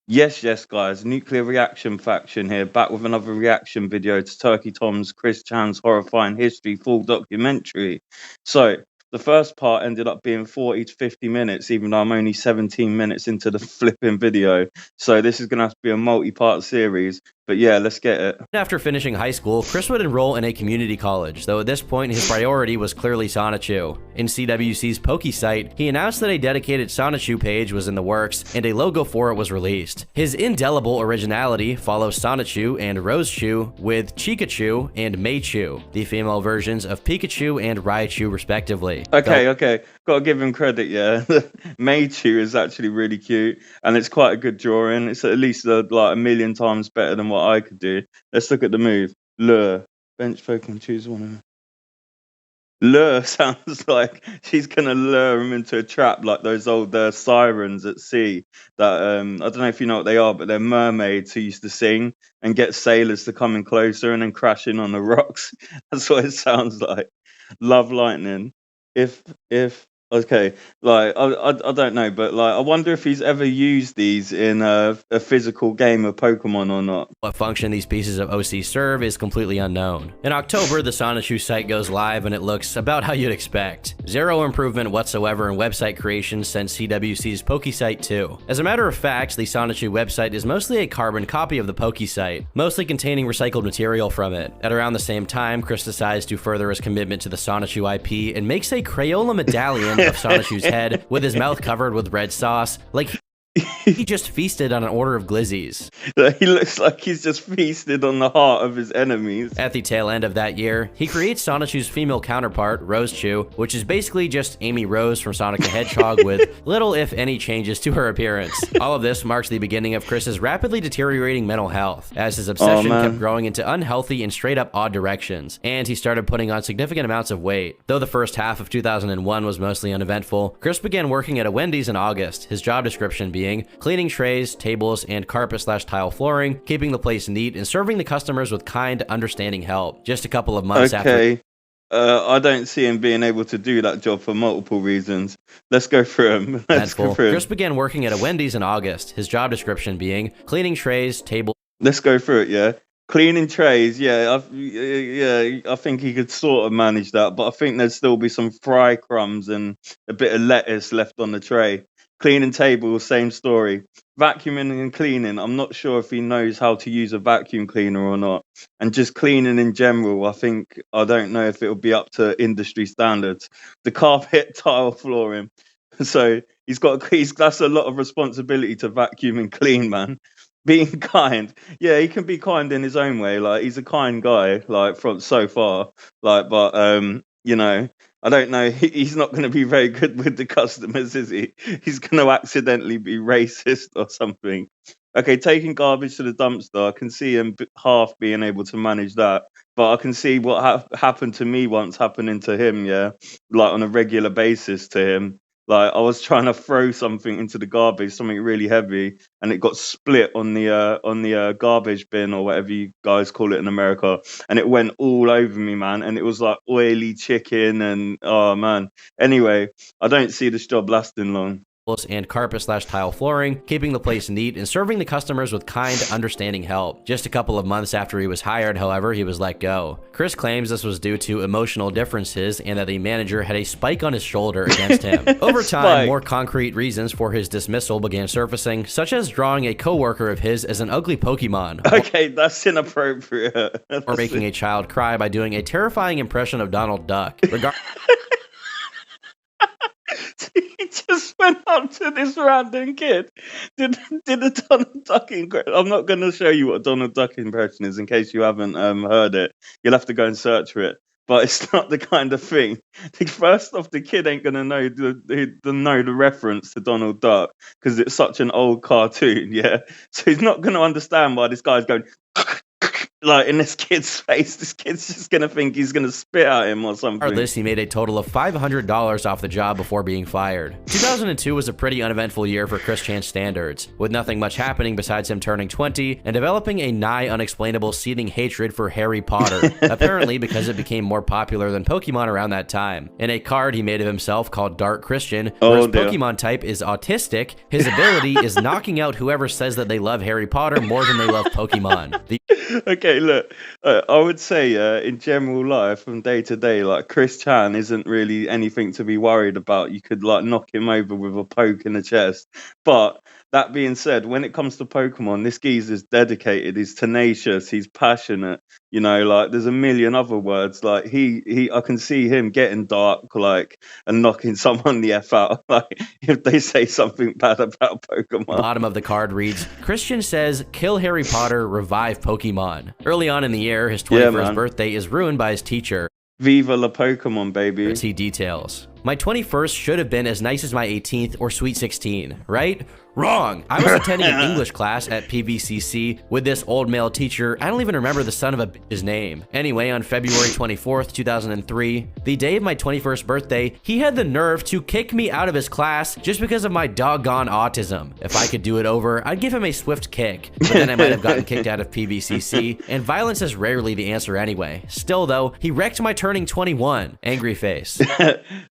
Yes, yes, guys. Nuclear Reaction Faction here, back with another reaction video to Turkey Tom's Chris Chan's Horrifying History full documentary. So, the first part ended up being 40 to 50 minutes, even though I'm only 17 minutes into the flipping video. So, this is going to have to be a multi-part series. But yeah, let's get it. After finishing high school, Chris would enroll in a community college, though at this point his priority was clearly Sonichu. In CWC's Poke site, he announced that a dedicated Sonichu page was in the works, and a logo for it was released. His indelible originality follows Sonichu and Rosechu with Chikachu and Meichu, the female versions of Pikachu and Raichu respectively. Okay. Gotta give him credit, yeah. Meichu is actually really cute, and it's quite a good drawing. It's at least like a million times better than what I could do. Let's look at the move. Lure. Bench Pokemon, choose one. Lure sounds like she's gonna lure him into a trap like those old sirens at sea. That I don't know if you know what they are, but they're mermaids who used to sing and get sailors to come in closer and then crash in on the rocks. That's what it sounds like. Love lightning. If okay, like I don't know, but like I wonder if he's ever used these in a physical game of Pokemon or not. What function these pieces of OC serve is completely unknown. In October, the Sonichu site goes live and it looks about how you'd expect. Zero improvement whatsoever in website creation since CWC's Poke site 2. As a matter of fact, the Sonichu website is mostly a carbon copy of the Poke site, mostly containing recycled material from it. At around the same time, Chris decides to further his commitment to the Sonichu IP and makes a Crayola medallion of Sonichu's head with his mouth covered with red sauce, like he just feasted on an order of glizzies. He looks like he's just feasted on the heart of his enemies. At the tail end of that year, he creates Sonichu's female counterpart, Rosechu, which is basically just Amy Rose from Sonic the Hedgehog with little if any changes to her appearance. All of this marks the beginning of Chris's rapidly deteriorating mental health, as his obsession kept growing into unhealthy and straight up odd directions, and he started putting on significant amounts of weight. Though the first half of 2001 was mostly uneventful, Chris began working at a Wendy's in August, his job description being cleaning trays, tables, and carpet/tile flooring, keeping the place neat, and serving the customers with kind, understanding help. Just a couple of months after. I don't see him being able to do that job for multiple reasons. Let's go through him. Chris began working at a Wendy's in August, his job description being cleaning trays, tables. Let's go through it, yeah. Cleaning trays, yeah, I think he could sort of manage that, but I think there'd still be some fry crumbs and a bit of lettuce left on the tray. Cleaning tables, same story. Vacuuming and cleaning, I'm not sure if he knows how to use a vacuum cleaner or not. And just cleaning in general, I don't know if it'll be up to industry standards. The carpet, tile, flooring. So that's a lot of responsibility to vacuum and clean, man. Being kind, yeah, he can be kind in his own way. Like he's a kind guy, like from so far. Like, but I don't know. He's not going to be very good with the customers, is he? He's going to accidentally be racist or something. Okay, taking garbage to the dumpster, I can see him half being able to manage that. But I can see what happened to me once happening to him, yeah, like on a regular basis to him. Like I was trying to throw something into the garbage, something really heavy, and it got split on the garbage bin or whatever you guys call it in America, and it went all over me, man. And it was like oily chicken, and oh man. Anyway, I don't see this job lasting long. And carpet/tile flooring, keeping the place neat, and serving the customers with kind, understanding help. Just a couple of months after he was hired, however, he was let go. Chris claims this was due to emotional differences and that the manager had a spike on his shoulder against him. Over time, more concrete reasons for his dismissal began surfacing, such as drawing a coworker of his as an ugly Pokemon. Okay, that's inappropriate. Or making a child cry by doing a terrifying impression of Donald Duck. He just went up to this random kid, did a Donald Duck impression. I'm not going to show you what a Donald Duck impression is in case you haven't heard it. You'll have to go and search for it. But it's not the kind of thing. First off, the kid ain't going to know the reference to Donald Duck because it's such an old cartoon, yeah? So he's not going to understand why this guy's going like in this kid's face. This kid's just gonna think he's gonna spit at him or something. Regardless, he made a total of $500 off the job before being fired. 2002 was a pretty uneventful year for Chris Chan's standards, with nothing much happening besides him turning 20 and developing a nigh unexplainable seething hatred for Harry Potter, apparently because it became more popular than Pokemon around that time. In a card he made of himself called Dark Christian, where his Pokemon type is autistic, his ability is knocking out whoever says that they love Harry Potter more than they love Pokemon. Okay, look, I would say in general life, from day to day, like Chris Chan isn't really anything to be worried about. You could like knock him over with a poke in the chest. But that being said, when it comes to Pokemon, this geezer's dedicated, he's tenacious, he's passionate. You know, like there's a million other words. Like I can see him getting dark, like, and knocking someone the F out, like if they say something bad about Pokemon. Bottom of the card reads, Christian says, kill Harry Potter, revive Pokemon. Early on in the year, his 21st birthday is ruined by his teacher. Viva la Pokemon, baby. See details. My 21st should have been as nice as my 18th or Sweet 16, right? Wrong! I was attending an English class at PVCC with this old male teacher. I don't even remember the son of a bitch's name. Anyway, on February 24th, 2003, the day of my 21st birthday, he had the nerve to kick me out of his class just because of my doggone autism. If I could do it over, I'd give him a swift kick, but then I might have gotten kicked out of PVCC, and violence is rarely the answer anyway. Still though, he wrecked my turning 21. Angry face.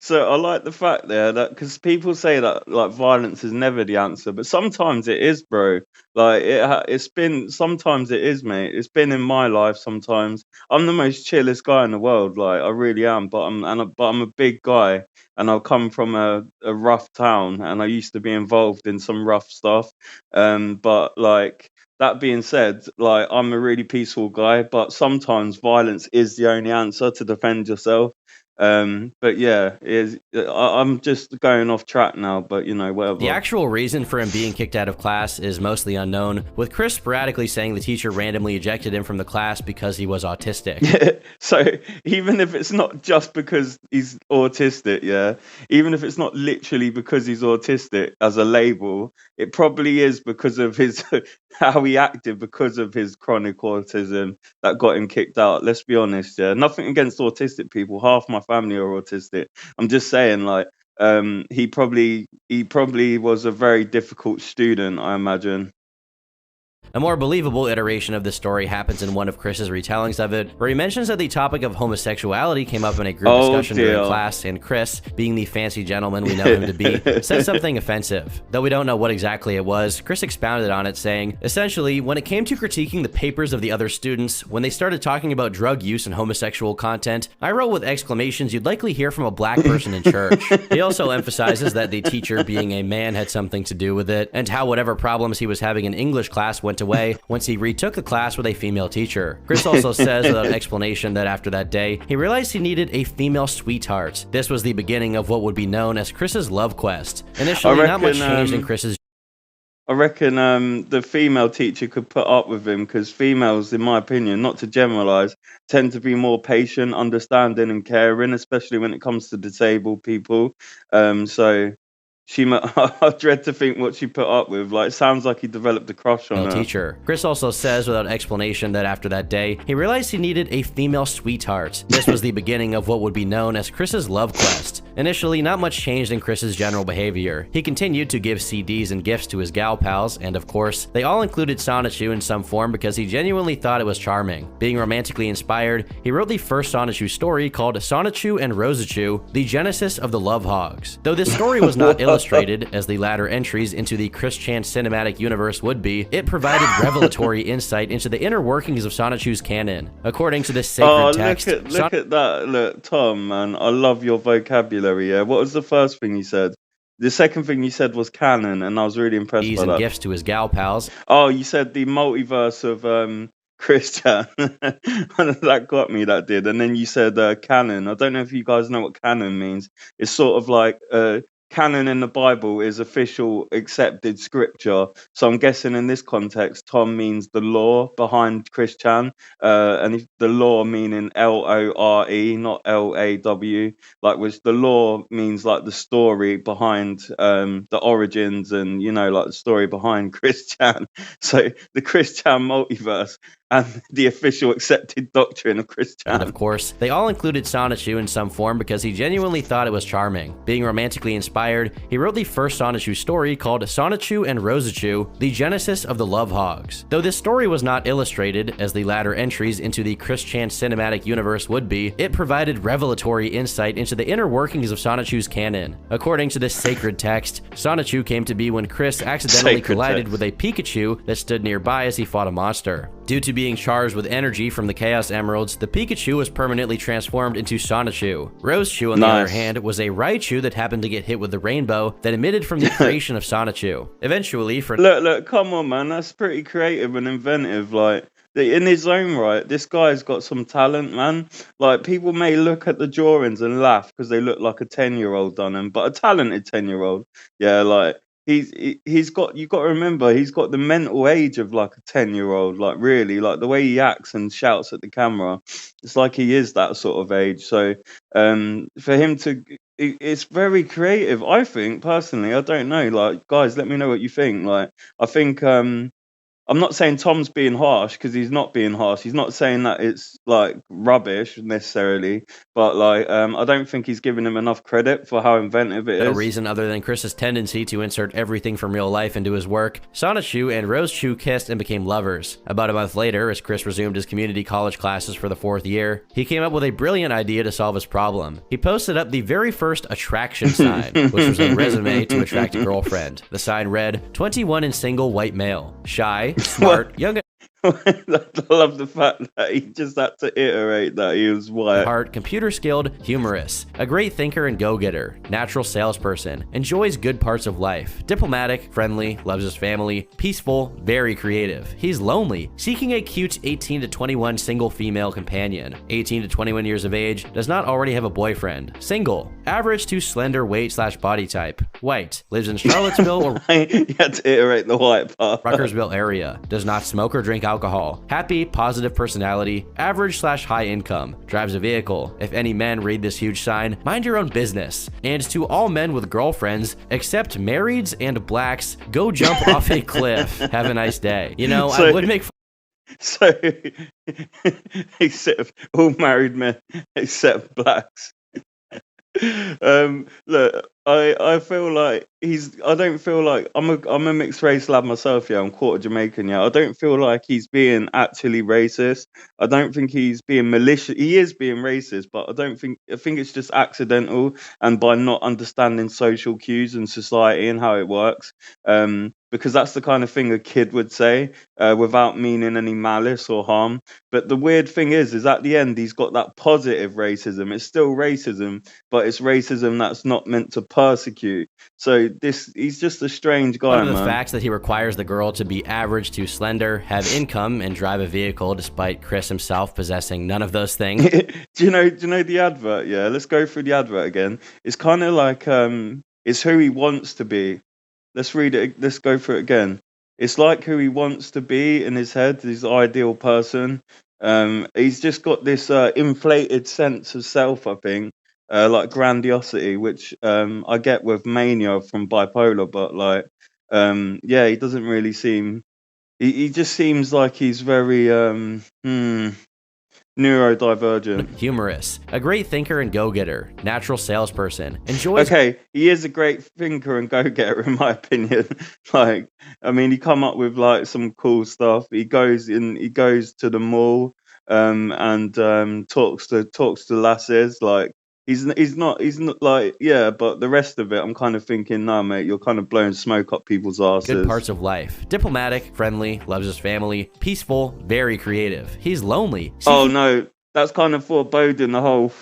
So I like the fact there that, because people say that like violence is never the answer, but sometimes it is, bro. Like it's been, sometimes it is, mate. It's been in my life sometimes. I'm the most chillest guy in the world, like I really am. But I'm a big guy, and I come from a rough town, and I used to be involved in some rough stuff. But like that being said, like I'm a really peaceful guy, but sometimes violence is the only answer to defend yourself. But yeah, I'm just going off track now, but you know, whatever. The actual reason for him being kicked out of class is mostly unknown, with Chris sporadically saying the teacher randomly ejected him from the class because he was autistic. So even if it's not just because he's autistic, yeah, even if it's not literally because he's autistic as a label, it probably is because of his how he acted because of his chronic autism that got him kicked out. Let's be honest, yeah. Nothing against autistic people. Half my family are autistic. I'm just saying, like, he probably was a very difficult student, I imagine. A more believable iteration of this story happens in one of Chris's retellings of it, where he mentions that the topic of homosexuality came up in a group discussion during class, and Chris, being the fancy gentleman we know him to be, said something offensive. Though we don't know what exactly it was, Chris expounded on it, saying, essentially, when it came to critiquing the papers of the other students, when they started talking about drug use and homosexual content, I wrote with exclamations you'd likely hear from a black person in church. He also emphasizes that the teacher, being a man, had something to do with it, and how whatever problems he was having in English class went away once he retook the class with a female teacher. Chris also says without explanation that after that day, he realized he needed a female sweetheart. This was the beginning of what would be known as Chris's love quest. Initially, not much changed in Chris's... I reckon the female teacher could put up with him, because females, in my opinion, not to generalize, tend to be more patient, understanding and caring, especially when it comes to disabled people. So I dread to think what she put up with. Like, it sounds like he developed a crush on her. Teacher. Chris also says without explanation that after that day, he realized he needed a female sweetheart. This was the beginning of what would be known as Chris's love quest. Initially, not much changed in Chris's general behavior. He continued to give CDs and gifts to his gal pals, and of course, they all included Sonichu in some form because he genuinely thought it was charming. Being romantically inspired, he wrote the first Sonichu story called Sonichu and Rosachu, the genesis of the Love Hogs. Though this story was not illustrated, as the latter entries into the Chris Chan cinematic universe would be, it provided revelatory insight into the inner workings of Sonichu's canon. According to this sacred text... Look at that. Look, Tom, man, I love your vocabulary, yeah? What was the first thing you said? The second thing you said was canon, and I was really impressed by that. And gifts to his gal pals. Oh, you said the multiverse of Christian. That got me, that did. And then you said canon. I don't know if you guys know what canon means. It's sort of like... canon in the Bible is official accepted scripture. So I'm guessing in this context, Tom means the law behind Christian. And if the law meaning Lore, not LAW, like which the law means like the story behind the origins and, you know, like the story behind Christian. So the Christian multiverse. and the official accepted doctrine of And of Christianity. course, they all included Sonichu in some form because he genuinely thought it was charming. Being romantically inspired, he wrote the first Sonichu story called Sonichu and Rosachu, the genesis of the Love Hogs. Though this story was not illustrated, as the latter entries into the Chris Chan cinematic universe would be, it provided revelatory insight into the inner workings of Sonichu's canon. According to this sacred text, Sonichu came to be when Chris accidentally collided with a Pikachu that stood nearby as he fought a monster. Due to being charged with energy from the Chaos Emeralds, the Pikachu was permanently transformed into Sonichu. Rosechu, on the other hand, was a Raichu that happened to get hit with the rainbow that emitted from the creation of Sonichu. Eventually, for Look, come on, man, that's pretty creative and inventive. Like, in his own right, this guy's got some talent, man. Like, people may look at the drawings and laugh because they look like a 10-year-old done them, but a talented 10-year-old, yeah, like. He's got, you got to remember, he's got the mental age of like a 10-year-old, like really, like the way he acts and shouts at the camera, it's like he is that sort of age. So for him to, it's very creative, I think, personally. I don't know, like, guys, let me know what you think. Like, I think I'm not saying Tom's being harsh, because he's not being harsh. He's not saying that it's like rubbish necessarily, but like I don't think he's giving him enough credit for how inventive it no is. reason other than Chris's tendency to insert everything from real life into his work, Sonichu and Rosechu kissed and became lovers. About a month later, as Chris resumed his community college classes for the 4th year, he came up with a brilliant idea to solve his problem. He posted up the very first attraction sign, which was a resume to attract a girlfriend. The sign read, 21 and single white male, shy, smart, young I love the fact that he just had to iterate that he was white. heart, computer skilled, humorous, a great thinker and go-getter, natural salesperson, enjoys good parts of life, diplomatic, friendly, loves his family, peaceful, very creative. He's lonely, seeking a cute 18 to 21 single female companion, 18 to 21 years of age, does not already have a boyfriend, single, average to slender weight/body type, white, lives in Charlottesville or You had to iterate the white part. Ruckersville area, does not smoke or drink alcohol, happy, positive personality, average/high income, drives a vehicle. If any men read this huge sign, mind your own business. And to all men with girlfriends, except marrieds and blacks, go jump off a cliff. Have a nice day. You know, I would make So, except all married men, except blacks. Look, I feel like I don't feel like I'm a mixed race lad myself. Yeah, I'm quarter Jamaican. Yeah, I don't feel like he's being actually racist. I don't think he's being malicious. He is being racist, but I think it's just accidental, and by not understanding social cues and society and how it works. Because that's the kind of thing a kid would say without meaning any malice or harm. But the weird thing is at the end, he's got that positive racism. It's still racism, but it's racism that's not meant to persecute. So he's just a strange guy, one of the man. facts that he requires the girl to be average to slender, have income, and drive a vehicle, despite Chris himself possessing none of those things. Do you know the advert? Yeah, let's go through the advert again. It's kind of like it's who he wants to be. Let's read it. Let's go through it again. It's like who he wants to be in his head, his ideal person. He's just got this inflated sense of self, I think, like grandiosity, which I get with mania from bipolar, but like, yeah, he doesn't really seem. He just seems like he's very neurodivergent. Humorous, a great thinker and go-getter, natural salesperson, enjoys. Okay, he is a great thinker and go-getter in my opinion. Like, I mean, he come up with like some cool stuff. He goes to the mall, and talks to lasses. Like, he's not like, yeah, but the rest of it, I'm kind of thinking, nah, mate, you're kind of blowing smoke up people's asses. Good parts of life, diplomatic, friendly, loves his family, peaceful, very creative. He's lonely. Oh no, that's kind of foreboding the whole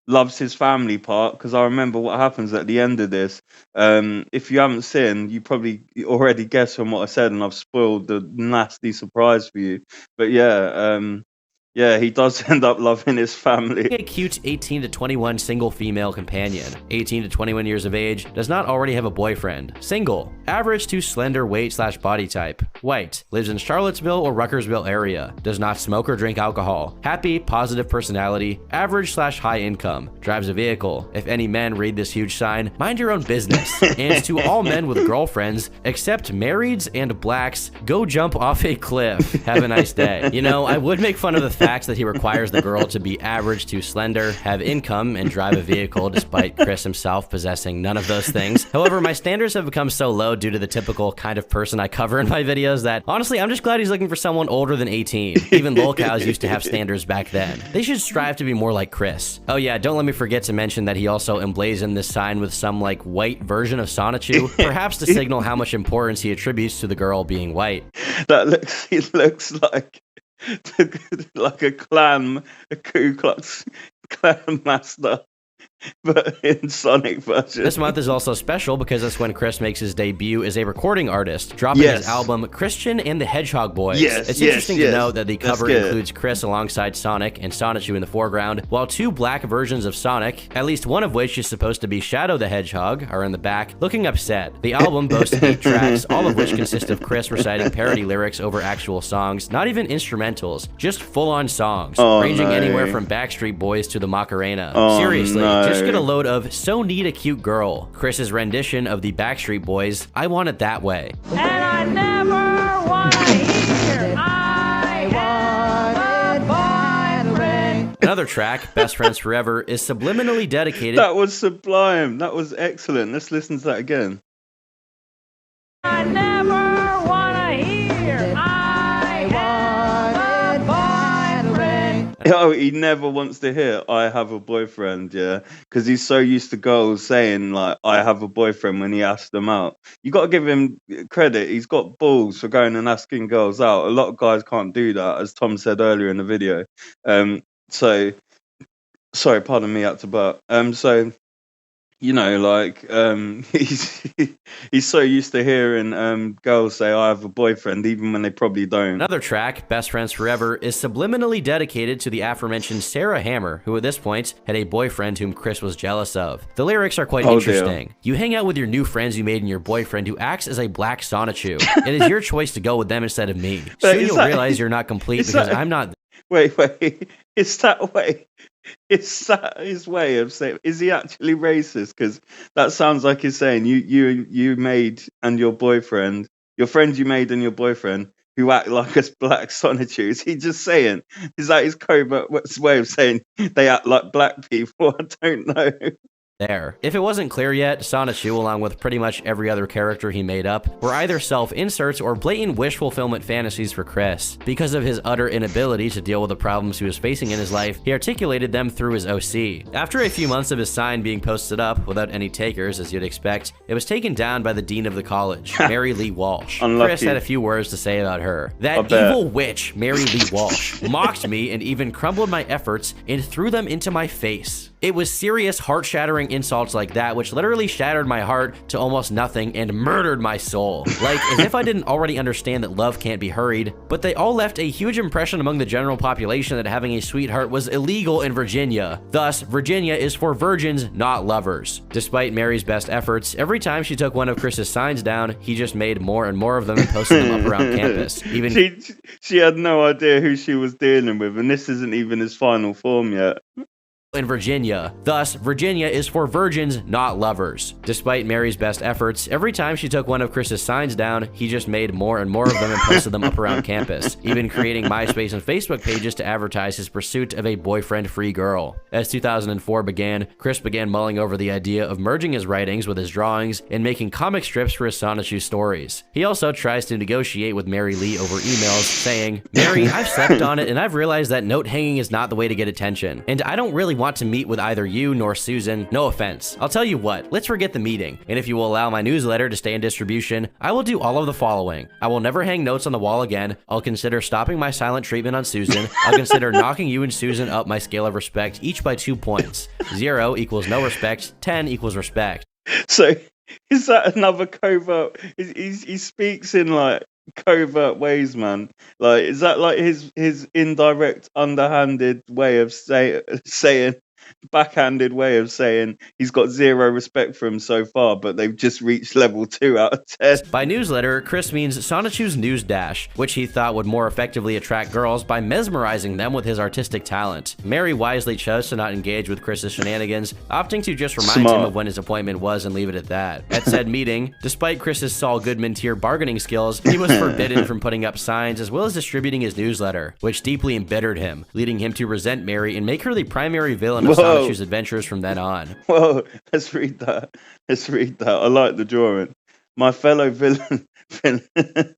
loves his family part, because I remember what happens at the end of this. If you haven't seen, you probably already guessed from what I said, and I've spoiled the nasty surprise for you. But yeah, Yeah, he does end up loving his family. A cute 18 to 21 single female companion. 18 to 21 years of age, does not already have a boyfriend. Single. Average to slender weight/body type. White. Lives in Charlottesville or Ruckersville area. Does not smoke or drink alcohol. Happy, positive personality. Average/high income. Drives a vehicle. If any men read this huge sign, mind your own business. And to all men with girlfriends, except marrieds and blacks, go jump off a cliff. Have a nice day. You know, I would make fun of the fact that he requires the girl to be average to slender, have income, and drive a vehicle, despite Chris himself possessing none of those things. However, my standards have become so low due to the typical kind of person I cover in my videos that, honestly, I'm just glad he's looking for someone older than 18. Even lol cows used to have standards back then. They should strive to be more like Chris. Oh yeah, don't let me forget to mention that he also emblazoned this sign with some, like, white version of Sonichu, perhaps to signal how much importance he attributes to the girl being white. He looks like a clan, a Ku Klux Klan master, but in Sonic version. This month is also special because that's when Chris makes his debut as a recording artist, dropping his album Christian and the Hedgehog Boys. It's interesting to note that the cover includes Chris alongside Sonic and Sonichu in the foreground, while two black versions of Sonic, at least one of which is supposed to be Shadow the Hedgehog, are in the back, looking upset. The album boasts 8 tracks, all of which consist of Chris reciting parody lyrics over actual songs, not even instrumentals, just full-on songs, ranging anywhere from Backstreet Boys to the Macarena. Seriously, just get a load of So Need a Cute Girl, Chris's rendition of the Backstreet Boys, I Want It That Way. And I never want to hear I want it by the rain. Another track, Best Friends Forever, is subliminally dedicated. That was sublime. That was excellent. Let's listen to that again. I never want to hear I want it by the rain. Oh, he never wants to hear I have a boyfriend, yeah, because he's so used to girls saying, like, I have a boyfriend when he asks them out. You got to give him credit. He's got balls for going and asking girls out. A lot of guys can't do that, as Tom said earlier in the video. So, sorry, pardon me, out to butt. So, you know, like, he's so used to hearing girls say, I have a boyfriend, even when they probably don't. Another track, Best Friends Forever, is subliminally dedicated to the aforementioned Sarah Hammer, who at this point had a boyfriend whom Chris was jealous of. The lyrics are quite interesting. Dear. You hang out with your new friends you made and your boyfriend who acts as a black Sonichu. It is your choice to go with them instead of me. Soon you'll realize you're not complete because I'm not... Wait, it's that way. It's that his way of saying, is he actually racist? Because that sounds like he's saying you made and your boyfriend, your friends you made and your boyfriend who act like us black Sonichu. Is he just saying, is that his covert way of saying they act like black people? I don't know. There. If it wasn't clear yet, Sonichu, along with pretty much every other character he made up, were either self-inserts or blatant wish fulfillment fantasies for Chris. Because of his utter inability to deal with the problems he was facing in his life, he articulated them through his OC. After a few months of his sign being posted up, without any takers as you'd expect, it was taken down by the dean of the college, Mary Lee Walsh. Unlucky. Chris had a few words to say about her. That evil witch, Mary Lee Walsh, mocked me and even crumbled my efforts and threw them into my face. It was serious, heart-shattering insults like that which literally shattered my heart to almost nothing and murdered my soul. Like, as if I didn't already understand that love can't be hurried, but they all left a huge impression among the general population that having a sweetheart was illegal in Virginia. Thus, Virginia is for virgins, not lovers. Despite Mary's best efforts, every time she took one of Chris's signs down, he just made more and more of them and posted them up around campus. Even she had no idea who she was dealing with, and this isn't even his final form yet. In Virginia. Thus, Virginia is for virgins, not lovers. Despite Mary's best efforts, every time she took one of Chris's signs down, he just made more and more of them and posted them up around campus, even creating MySpace and Facebook pages to advertise his pursuit of a boyfriend-free girl. As 2004 began, Chris began mulling over the idea of merging his writings with his drawings and making comic strips for his Sonichu stories. He also tries to negotiate with Mary Lee over emails, saying, Mary, I've slept on it and I've realized that note hanging is not the way to get attention, and I don't really want to meet with either you nor Susan. No offense. I'll tell you what, let's forget the meeting, and if you will allow my newsletter to stay in distribution, I will do all of the following. I will never hang notes on the wall again. I'll consider stopping my silent treatment on Susan. I'll consider knocking you and Susan up my scale of respect, each by 2 points. 0 equals no respect, 10 equals respect. So, is that another covert? He speaks in, like, covert ways, man. Like, is that like his indirect, underhanded way of saying backhanded way of saying he's got zero respect for him so far, but they've just reached level 2 out of 10. By newsletter, Chris means Sonichu's news dash, which he thought would more effectively attract girls by mesmerizing them with his artistic talent. Mary wisely chose to not engage with Chris's shenanigans, opting to just remind him of when his appointment was and leave it at that. At said meeting, despite Chris's Saul Goodman tier bargaining skills, he was forbidden from putting up signs as well as distributing his newsletter, which deeply embittered him, leading him to resent Mary and make her the primary villain of Sonichu's adventures from then on. Whoa, let's read that. I like the drawing. My fellow villain,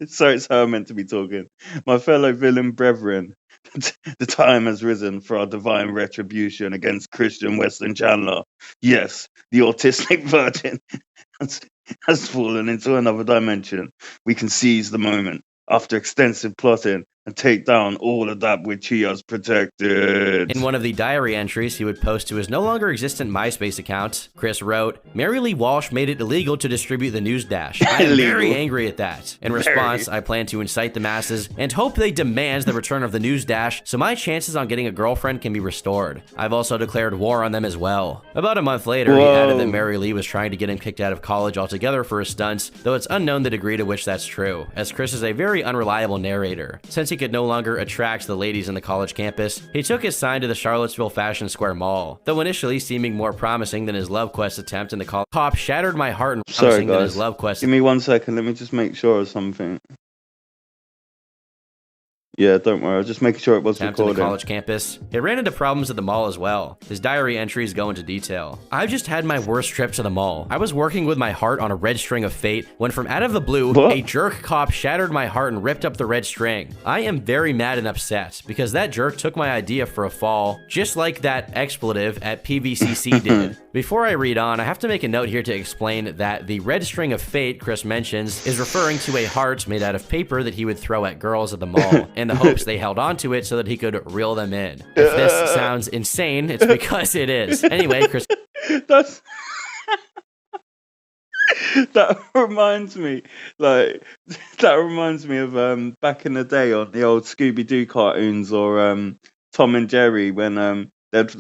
sorry, it's how I'm meant to be talking. My fellow villain brethren, the time has risen for our divine retribution against Christian Weston Chandler. Yes, the autistic virgin has fallen into another dimension. We can seize the moment after extensive plotting and take down all of that which he has protected. In one of the diary entries he would post to his no longer existent MySpace account, Chris wrote, Mary Lee Walsh made it illegal to distribute the news dash. I am very angry at that. In response, I plan to incite the masses and hope they demand the return of the news dash so my chances on getting a girlfriend can be restored. I've also declared war on them as well. About a month later, he added that Mary Lee was trying to get him kicked out of college altogether for his stunts, though it's unknown the degree to which that's true, as Chris is a very unreliable narrator. Since he could no longer attract the ladies in the college campus, he took his sign to the Charlottesville Fashion Square Mall. Though initially seeming more promising than his Love Quest attempt in the college, cop shattered my heart and promising than his Love Quest. Give me 1 second, let me just make sure of something. Yeah, don't worry. I was just making sure it was recording. On the college campus, he ran into problems at the mall as well. His diary entries go into detail. I've just had my worst trip to the mall. I was working with my heart on a red string of fate when from out of the blue, a jerk cop shattered my heart and ripped up the red string. I am very mad and upset because that jerk took my idea for a fall, just like that expletive at PVCC did. Before I read on, I have to make a note here to explain that the red string of fate Chris mentions is referring to a heart made out of paper that he would throw at girls at the mall, in the hopes they held onto it so that he could reel them in. If this sounds insane, it's because it is. Anyway, Chris... That's... that reminds me of back in the day on the old Scooby-Doo cartoons or Tom and Jerry when they'd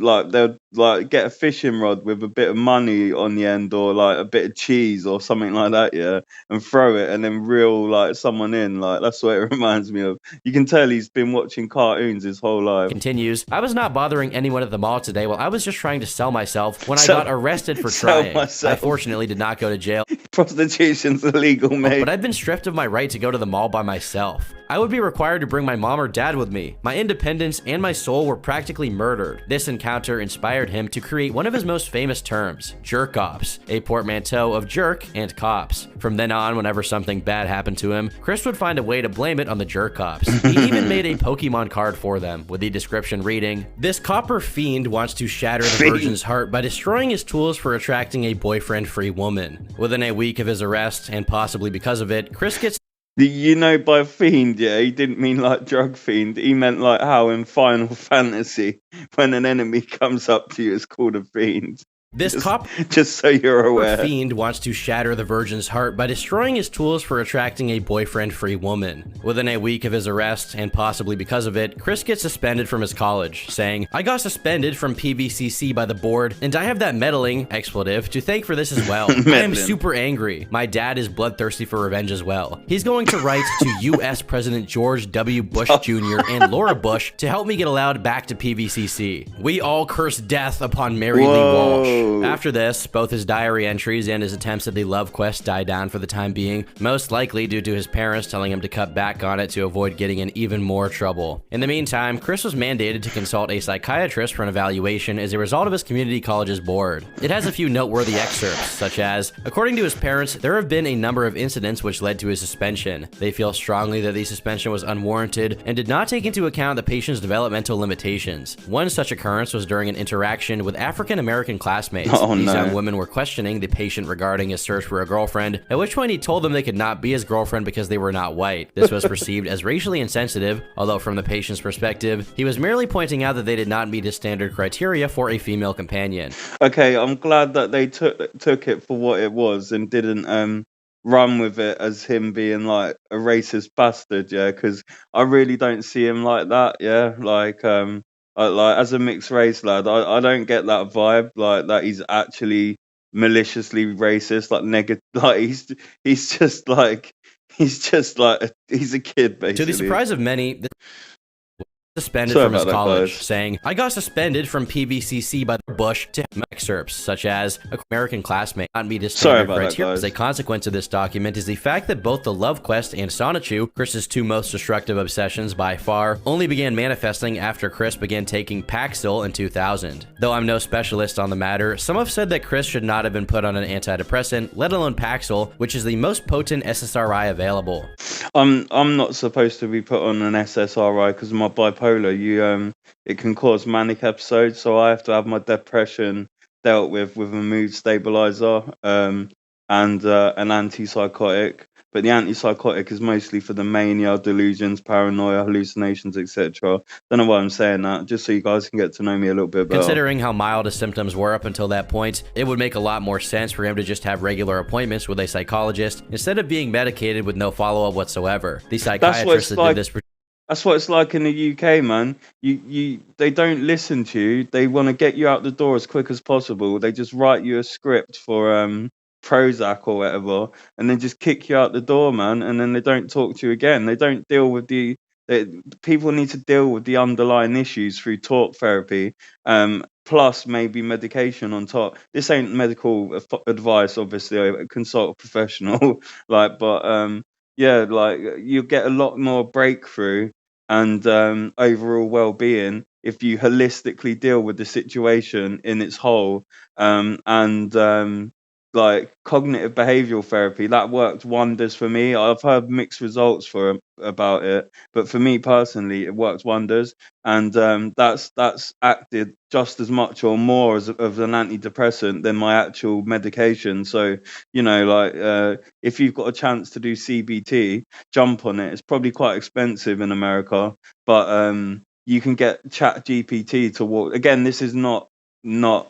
get a fishing rod with a bit of money on the end or like a bit of cheese or something like that, yeah, and throw it and then reel like someone in. Like, that's what it reminds me of. You can tell he's been watching cartoons his whole life. Continues, I was not bothering anyone at the mall today while I was just trying to sell myself when I got arrested for trying. I fortunately did not go to jail. Prostitution's illegal, mate. But I've been stripped of my right to go to the mall by myself. I would be required to bring my mom or dad with me. My independence and my soul were practically murdered. This encounter inspired him to create one of his most famous terms, jerk-ops, a portmanteau of jerk and cops. From then on, whenever something bad happened to him, Chris would find a way to blame it on the jerk-ops. He even made a Pokemon card for them, with the description reading, this copper fiend wants to shatter the virgin's heart by destroying his tools for attracting a boyfriend-free woman. Within a week of his arrest, and possibly because of it, Chris gets... You know, by fiend, yeah, he didn't mean like drug fiend. He meant like how in Final Fantasy, when an enemy comes up to you, it's called a fiend. This just so you're aware. Fiend wants to shatter the virgin's heart by destroying his tools for attracting a boyfriend-free woman. Within a week of his arrest, and possibly because of it, Chris gets suspended from his college, saying, I got suspended from PVCC by the board, and I have that meddling, expletive, to thank for this as well. I am super angry. My dad is bloodthirsty for revenge as well. He's going to write to U.S. President George W. Bush Jr. and Laura Bush to help me get allowed back to PVCC. We all curse death upon Mary Lee Walsh. After this, both his diary entries and his attempts at the love quest died down for the time being, most likely due to his parents telling him to cut back on it to avoid getting in even more trouble. In the meantime, Chris was mandated to consult a psychiatrist for an evaluation as a result of his community college's board. It has a few noteworthy excerpts, such as, according to his parents, there have been a number of incidents which led to his suspension. They feel strongly that the suspension was unwarranted and did not take into account the patient's developmental limitations. One such occurrence was during an interaction with African-American classmates. These young women were questioning the patient regarding his search for a girlfriend, at which point he told them they could not be his girlfriend because they were not white. This was perceived as racially insensitive, although from the patient's perspective, he was merely pointing out that they did not meet his standard criteria for a female companion. Okay, I'm glad that they took it for what it was and didn't run with it as him being like a racist bastard, yeah, because I really don't see him like that, yeah. Like as a mixed race lad, I don't get that vibe, like that he's actually maliciously racist, like negative, like he's just like he's a kid basically. To the surprise of many, suspended Sorry from his about that, college, guys. saying, "I got suspended from PVCC by the Bush to excerpts such as a American classmate not meet his Sorry standard about that, criteria." guys. As a consequence of this document is the fact that both the Love Quest and Sonichu, Chris's two most destructive obsessions by far, only began manifesting after Chris began taking Paxil in 2000. Though I'm no specialist on the matter, some have said that Chris should not have been put on an antidepressant, let alone Paxil, which is the most potent SSRI available. I'm not supposed to be put on an SSRI because of my bipolar. It can cause manic episodes, so I have to have my depression dealt with a mood stabilizer and an antipsychotic. But the antipsychotic is mostly for the mania, delusions, paranoia, hallucinations, etc. Don't know why I'm saying that, just so you guys can get to know me a little bit better. Considering how mild his symptoms were up until that point, it would make a lot more sense for him to just have regular appointments with a psychologist instead of being medicated with no follow-up whatsoever. The psychiatrist that did this. That's what it's like in the UK, man. They don't listen to you. They want to get you out the door as quick as possible. They just write you a script for Prozac or whatever, and then just kick you out the door, man. And then they don't talk to you again. They don't deal with people need to deal with the underlying issues through talk therapy, plus maybe medication on top. This ain't medical advice, obviously. I consult a professional, yeah, like you get a lot more breakthrough and overall well-being if you holistically deal with the situation in its whole. Like cognitive behavioral therapy, that worked wonders for me. I've heard mixed results about it, but for me personally, it worked wonders, and that's acted just as much or more of an antidepressant than my actual medication. So if you've got a chance to do CBT, jump on it. It's probably quite expensive in America, but you can get Chat GPT to walk. Again, this is not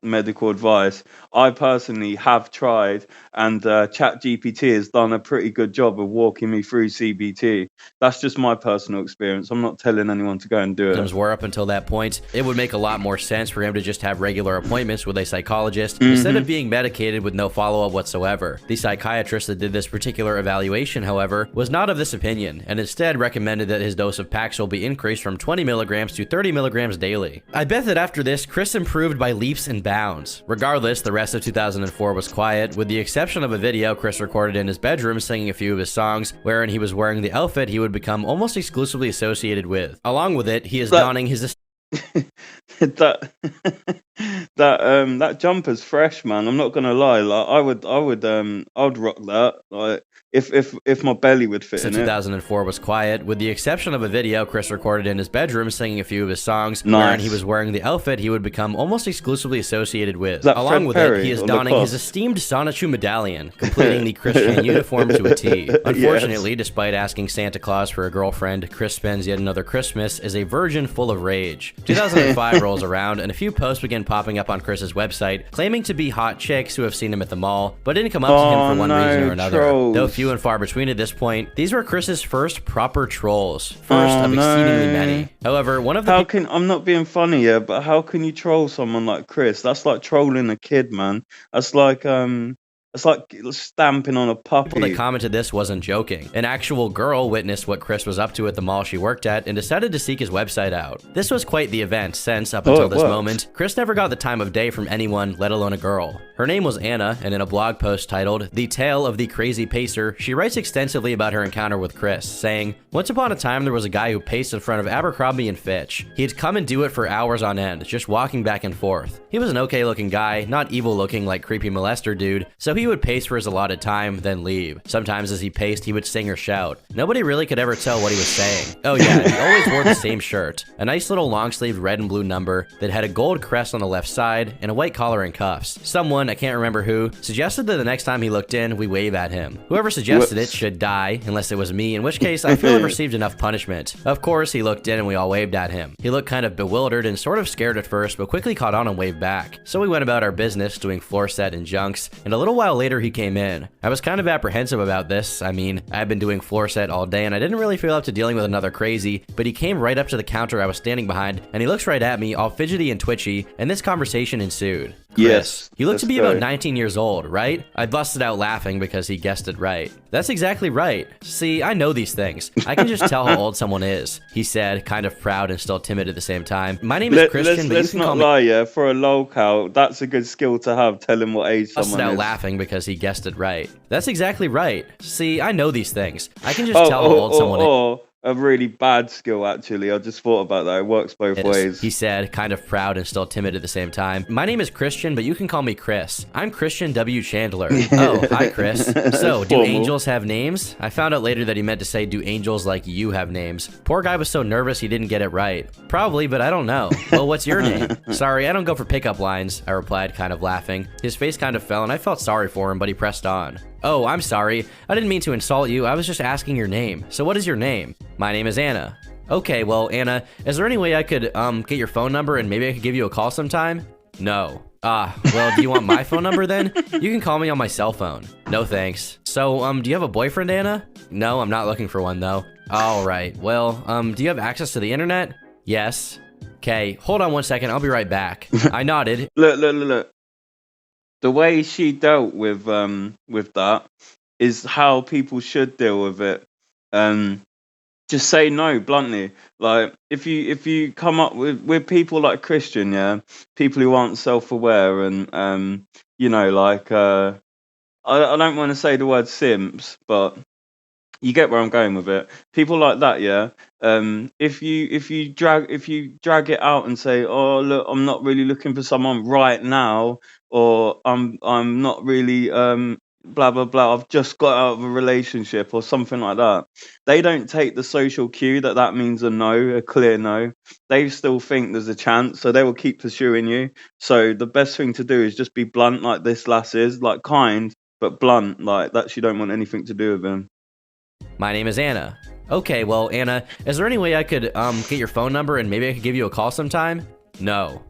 medical advice. I personally have tried, and Chat GPT has done a pretty good job of walking me through CBT. That's just my personal experience. I'm not telling anyone to go and do it. Were up until that point, it would make a lot more sense for him to just have regular appointments with a psychologist instead of being medicated with no follow-up whatsoever. The psychiatrist that did this particular evaluation, however, was not of this opinion, and instead recommended that his dose of Paxil be increased from 20 milligrams to 30 milligrams daily. I bet that after this, Chris improved by leaps and bounds. Regardless, the rest of 2004 was quiet, with the exception of a video Chris recorded in his bedroom singing a few of his songs, wherein he was wearing the outfit he would become almost exclusively associated with. Along with it, he is donning his that jumper's fresh, man. I'm not gonna lie. Like I'd rock that. Like if my belly would fit in it. 2004 was quiet, with the exception of a video Chris recorded in his bedroom singing a few of his songs, wherein he was wearing the outfit he would become almost exclusively associated with. Along with it, he is donning his esteemed Sonichu medallion, completing the Christian uniform to a T. Unfortunately, despite asking Santa Claus for a girlfriend, Chris spends yet another Christmas as a virgin full of rage. 2005 rolls around, and a few posts begin popping up on Chris's website, claiming to be hot chicks who have seen him at the mall, but didn't come up to him for one reason or another. Trolls. Though few and far between at this point, these were Chris's first proper trolls. First of exceedingly many. However, one of the I'm not being funny here, but how can you troll someone like Chris? That's like trolling a kid, man. That's like stamping on a puppy. people that commented this wasn't joking. An actual girl witnessed what Chris was up to at the mall she worked at and decided to seek his website out. This was quite the event since, up until this moment, Chris never got the time of day from anyone, let alone a girl. Her name was Anna, and in a blog post titled, "The Tale of the Crazy Pacer," she writes extensively about her encounter with Chris, saying, "Once upon a time there was a guy who paced in front of Abercrombie & Fitch. He'd come and do it for hours on end, just walking back and forth. He was an okay looking guy, not evil looking like creepy molester dude, so he would pace for his allotted time, then leave. Sometimes as he paced, he would sing or shout. Nobody really could ever tell what he was saying. Oh yeah, he always wore the same shirt, a nice little long-sleeved red and blue number that had a gold crest on the left side and a white collar and cuffs. Someone, I can't remember who, suggested that the next time he looked in, we wave at him. Whoever suggested it should die, unless it was me, in which case I feel I've received enough punishment. Of course, he looked in and we all waved at him. He looked kind of bewildered and sort of scared at first, but quickly caught on and waved back. So we went about our business doing floor set and junks, and a little while while later, he came in. I was kind of apprehensive about this. I mean, I've been doing floor set all day and I didn't really feel up to dealing with another crazy, but he came right up to the counter I was standing behind and he looks right at me, all fidgety and twitchy, and this conversation ensued. Chris, Yes, you look to be let's about go. 19 years old, right? I busted out laughing because he guessed it right. That's exactly right. See, I know these things. I can just tell how old someone is, he said, kind of proud and still timid at the same time. My name is Christian, but Let's you can call not me lie, yeah. For a lolcow, that's a good skill to have. Tell him what age busted someone out is. laughing because he guessed it right. That's exactly right. See, I know these things. I can just tell how old someone is. Or a really bad skill, actually. I just thought about that. It works both ways. He said, kind of proud and still timid at the same time. My name is Christian, but you can call me Chris. I'm Christian W. Chandler. Oh, hi, Chris. So, do Formal. angels have names? I found out later that he meant to say, do angels like you have names? Poor guy was so nervous he didn't get it right. Probably, but I don't know. Well, what's your name? Sorry, I don't go for pickup lines, I replied, kind of laughing. His face kind of fell, and I felt sorry for him, but he pressed on. Oh, I'm sorry. I didn't mean to insult you. I was just asking your name. So what is your name? My name is Anna. Okay, well, Anna, is there any way I could, get your phone number and maybe I could give you a call sometime? No. Well, do you want my phone number then? You can call me on my cell phone. No thanks. So, do you have a boyfriend, Anna? No, I'm not looking for one, though. All right. Well, do you have access to the internet? Yes. Okay, hold on one second. I'll be right back. I nodded. Look. The way she dealt with that is how people should deal with it. Just say no bluntly. Like if you come up with people like Christian, yeah, people who aren't self-aware and I don't want to say the word simps, but you get where I'm going with it. People like that, yeah. If you drag it out and say, oh look, I'm not really looking for someone right now, or I'm not really blah blah blah. I've just got out of a relationship or something like that. They don't take the social cue that means a no, a clear no. They still think there's a chance, so they will keep pursuing you. So the best thing to do is just be blunt, like this lass is, like kind but blunt, like that. She don't want anything to do with him. My name is Anna. Okay, well, Anna, is there any way I could get your phone number and maybe I could give you a call sometime? No.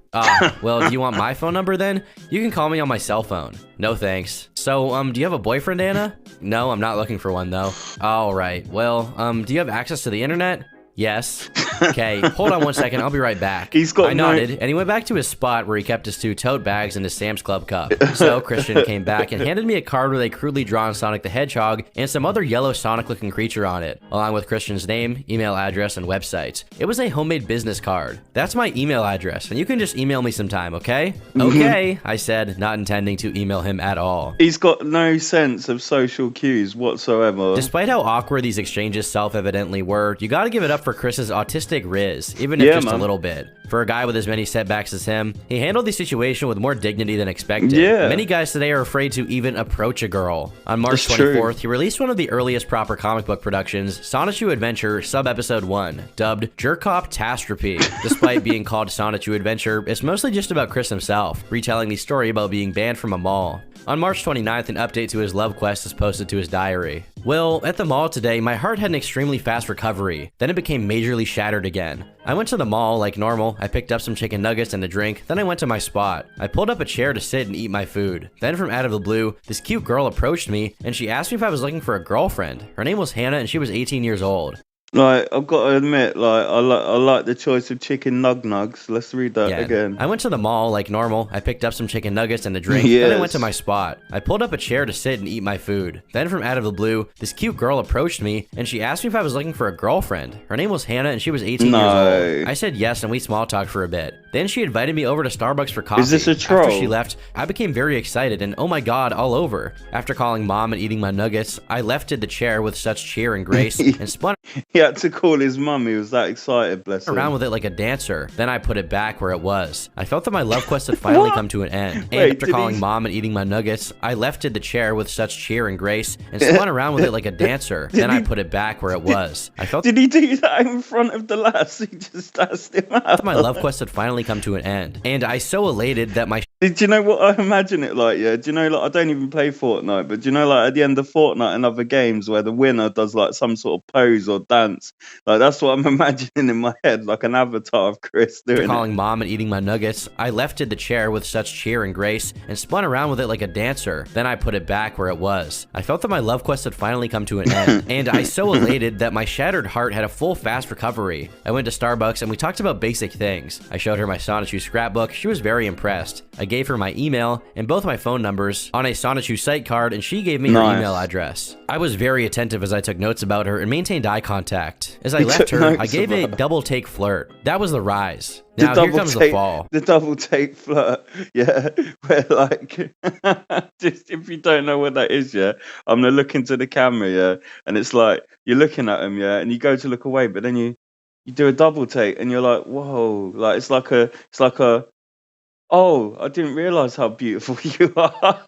Well, do you want my phone number then? You can call me on my cell phone. No thanks. So, do you have a boyfriend, Anna? No, I'm not looking for one, though. All right. Well, do you have access to the internet? Yes. Okay, hold on one second. I'll be right back. I nodded, and he went back to his spot where he kept his 2 tote bags and his Sam's Club cup. So Christian came back and handed me a card with a crudely drawn Sonic the Hedgehog and some other yellow Sonic-looking creature on it, along with Christian's name, email address, and website. It was a homemade business card. That's my email address, and you can just email me sometime, okay? Okay, I said, not intending to email him at all. He's got no sense of social cues whatsoever. Despite how awkward these exchanges self-evidently were, you gotta give it up for Chris's autistic riz, even if just a little bit. For a guy with as many setbacks as him, he handled the situation with more dignity than expected. Yeah. Many guys today are afraid to even approach a girl. On March 24th, he released one of the earliest proper comic book productions, Sonichu Adventure Sub-Episode 1, dubbed Jerkop-tastrophe. Despite being called Sonichu Adventure, it's mostly just about Chris himself, retelling the story about being banned from a mall. On March 29th, an update to his love quest is posted to his diary. Well, at the mall today, my heart had an extremely fast recovery. Then it became majorly shattered again. I went to the mall like normal. I picked up some chicken nuggets and a drink. Then I went to my spot. I pulled up a chair to sit and eat my food. Then from out of the blue, this cute girl approached me and she asked me if I was looking for a girlfriend. Her name was Hannah and she was 18 years old. Like, I've got to admit, like, I like the choice of chicken nugs. Let's read that again. I went to the mall like normal. I picked up some chicken nuggets and a drink. Then I went to my spot. I pulled up a chair to sit and eat my food. Then from out of the blue, this cute girl approached me and she asked me if I was looking for a girlfriend. Her name was Hannah and she was 18 years old. I said yes and we small talked for a bit. Then she invited me over to Starbucks for coffee. Is this a troll? After she left, I became very excited and oh my god, all over. After calling mom and eating my nuggets, I lifted the chair with such cheer and grace and spun He had to call his mum. He was that excited, bless him. Around with it like a dancer. Then I put it back where it was. I felt that my love quest had finally come to an end. And after calling mom and eating my nuggets, I lifted the chair with such cheer and grace and spun around with it like a dancer. Then I put it back where it was. I felt Did he do that in front of the lass? He just asked him out. my love quest had finally come to an end. And I so elated that my Do you know what I imagine it like? Yeah. Do you know, like, I don't even play Fortnite, but do you know, like, at the end of Fortnite and other games where the winner does like some sort of pose or dance, like that's what I'm imagining in my head, like an avatar of Chris After doing it. calling mom and eating my nuggets, I lifted the chair with such cheer and grace and spun around with it like a dancer. Then I put it back where it was. I felt that my love quest had finally come to an end, and I so elated that my shattered heart had a full fast recovery. I went to Starbucks and we talked about basic things. I showed her my Sonichu scrapbook. She was very impressed. I gave her my email and both my phone numbers on a Sonichu site card, and she gave me her Nice. email address. I was very attentive as I took notes about her and maintained eye contact. As I You left took her, I notes gave a about her. double take flirt. That was the rise. The Now here double comes the take, fall. the double take flirt, yeah, where like, just if you don't know what that is, yeah, I'm gonna look into the camera, yeah, and it's like you're looking at him, yeah, and you go to look away, but then you do a double take, and you're like, whoa, like it's like a, oh, I didn't realize how beautiful you are.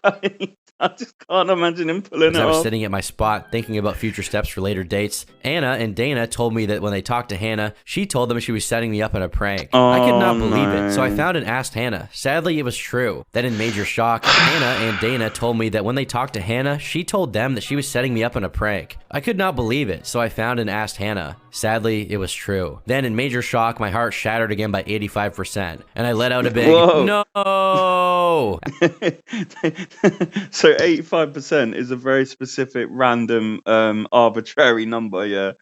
I just can't imagine him pulling As it I was off. sitting at my spot thinking about future steps for later dates, Anna and Dana told me that when they talked to Hannah, she told them she was setting me up in a prank. I could not Oh, believe it, so I no. found and asked Hannah. Sadly, it was true. Then in major shock, Anna and Dana told me that when they talked to Hannah, she told them that she was setting me up in a prank. I could not believe it, so I found and asked Hannah. Sadly, it was true. Then in major shock, my heart shattered again by 85%, and I let out a big, Whoa. no! So 85% is a very specific, random, arbitrary number, yeah.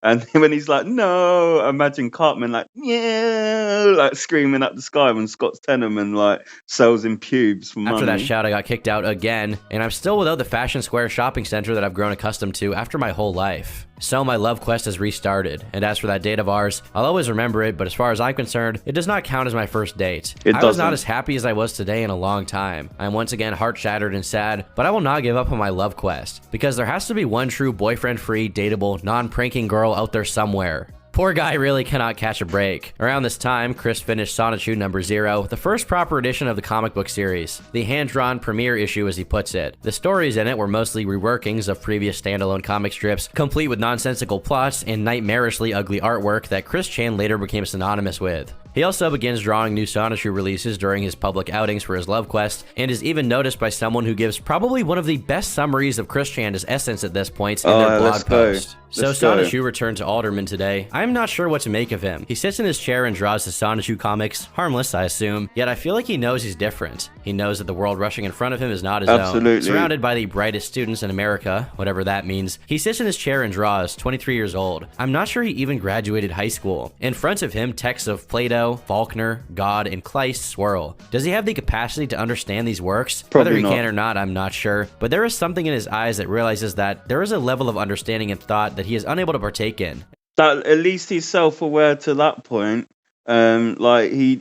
And when he's like, no, imagine Cartman like, yeah, like screaming at the sky when Scott's Tenorman like sells him pubes for After that money. shout, I got kicked out again, and I'm still without the Fashion Square shopping center that I've grown accustomed to after my whole life. So my love quest has restarted, and as for that date of ours, I'll always remember it, but as far as I'm concerned, it does not count as my first date. It I was not doesn't. as happy as I was today in a long time. I am once again heart-shattered and sad, but I will not give up on my love quest, because there has to be one true boyfriend-free, dateable, non-pranking girl out there somewhere. Poor guy really cannot catch a break. Around this time, Chris finished Sonichu number 0, the first proper edition of the comic book series. The hand-drawn premiere issue, as he puts it. The stories in it were mostly reworkings of previous standalone comic strips, complete with nonsensical plots and nightmarishly ugly artwork that Chris Chan later became synonymous with. He also begins drawing new Sonichu releases during his public outings for his love quest, and is even noticed by someone who gives probably one of the best summaries of Chris Chan's essence at this point in their blog Let's go. post. So Let's go. Sonichu returned to Alderman today. I'm not sure what to make of him. He sits in his chair and draws his Sonichu comics, harmless I assume, yet I feel like he knows he's different. He knows that the world rushing in front of him is not his own. Absolutely. Surrounded by the brightest students in America, whatever that means, he sits in his chair and draws, 23 years old. I'm not sure he even graduated high school. In front of him, texts of Plato, Faulkner, God, and Kleist swirl. Does he have the capacity to understand these works? Probably Whether he not. can or not, I'm not sure, but there is something in his eyes that realizes that there is a level of understanding and thought that he is unable to partake in. That at least he's self-aware to that point. Like he